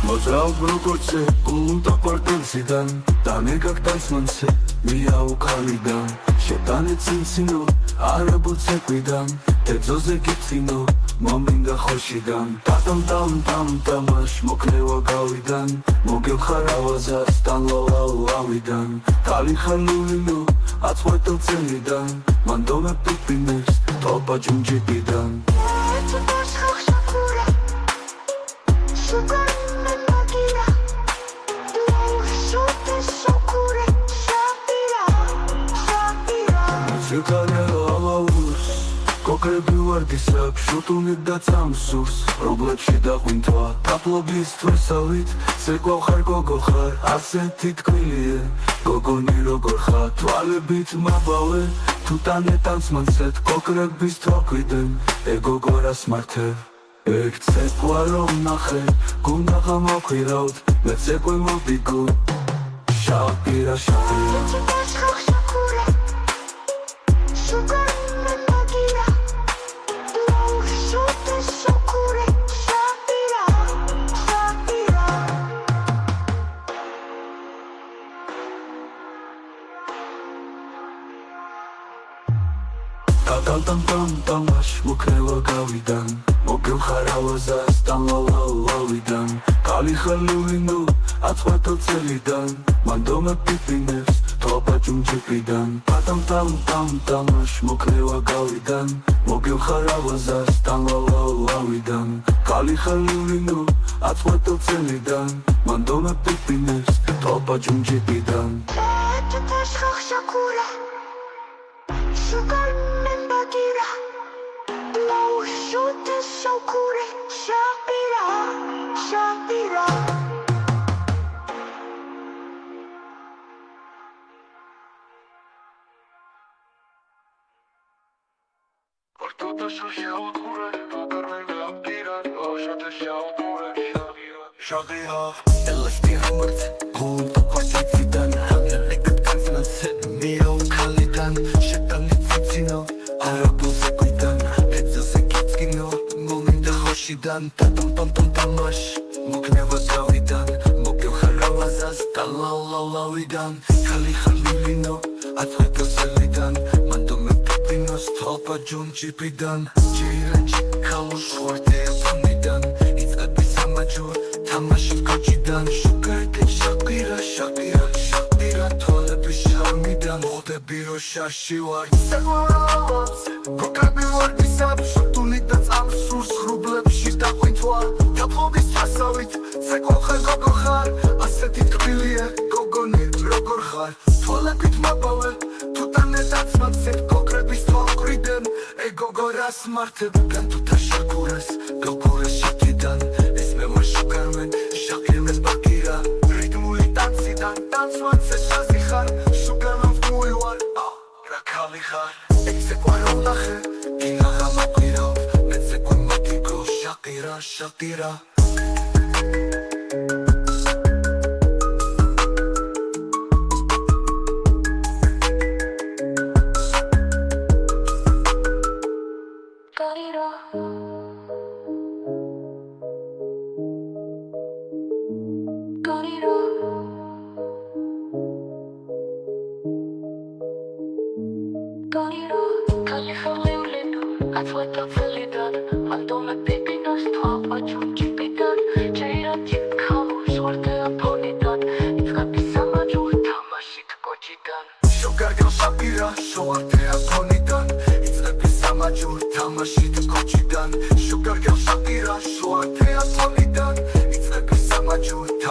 Modrau brokoce, unta partensidan Dane kaktansmanse, miau kalidan Shetane tsinsino, arabu tsekvidan Tedzoze gitsino, mominga khoshidan Tatam tam tam tamash, mokneva gavidan Mogel kharavazas, tan lalavidan Tali khalulino, atsvatel tsenidan Mandome pipines, topa jumjipidan Kokrები ვარ გისაბ, შუტუნით და წამსურს Problებში დაყვინთვა, დაპლობის თვესავით Ცეკვავ ხარ, გოგო ხარ, ასეთი თქმილია Გოგონი როგორ ხარ, თვალებით მაბავე თუ ტანეტანს მანცეთ, კოქრების თოქვიდან გოგო რას მართებ ეგ ცეკვა რომ ნახე, გუნდა გამაქვირავთ მე ცეკვე მოვდიგო შავპირა Tam-tam-tam-tamash, mokneva gavidan Mogel kharavazas, tan lalavidan Kali khaluvino, atsvatel tselidan Mandome pipines, topa jumjipidan Tam-tam-tam-tamash, mokneva gavidan Mogel kharavazas, tan lalavidan Kali khaluvino, atsvatel tselidan Mandome pipines, topa jumjipidan Shagiyah, LSD hammered, gold opposite-dan Hangeleket kanflanset, miau kalidan Shetan nitsitsino, arabu sekvidan Pedzose kitskino, mominda khoshidan Tatam-tam-tam-tamash, mokneva gavidan Mogel kharavazas, tan lalavidan Kali khalilino, atsvatel tselidan Mandome pipinos, topa jumjipidan Jiranchi kalush, ortea ponidan Itzqebi samajur Tamashit kochidan, shukardik shakira Tolebi sharmidan, modebi ro shashi var Sekvaravats, kokrები ვარ გისაბ, შუტუნით და წამსურს ხრუბლებში დაყვინთვა დაპლობის თვასავით, ცეკვავ ხარ, გოგო ხარ ასეთი თბილია, გოგონი როგორ ხარ თვალებით მაბავე, თუ ტანეტანს მანცეთ, კოქრების თვალყრიდან გოგო რას მართებ, განთუთა შაქურას, გოგორა შაკიდან Շուկարմեն, շակրեմ ես բակիրա Ռիդմուլի տանցիդան, տանցված է շազի խար Շուկարմեն վմույ վար, ռակալի խար Էքսեկվարով նախ է, կինաղա մակիրով Մեծեկուն մատիկո, շատիրա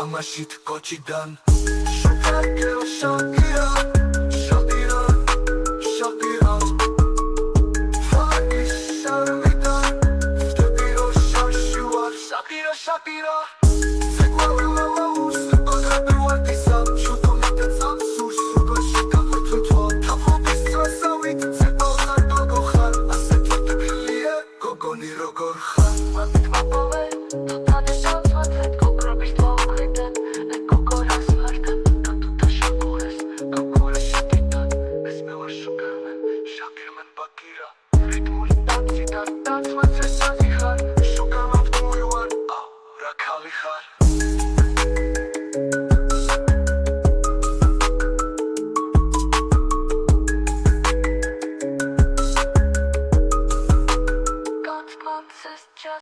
Tamashit kochidan Shukargel shakira Fagi sharmidan Tebiro shashuar Shakira Sekwawi lalaus Kokrebe wartisam Shutumite tsamsus Sukar shita hututwa Tafu bistrasavit Sekwaw khar gogo khar Aset vatabilie Gogoni rogor khar Matik mapove Tutane shansvatet Kokrobis tva ukriden Gogor asmartan შევენ ბაგირა რიტმული დაციდან დაწვეს ესაზი ხარ შუგავად მოვივარ რა ქალი ხარ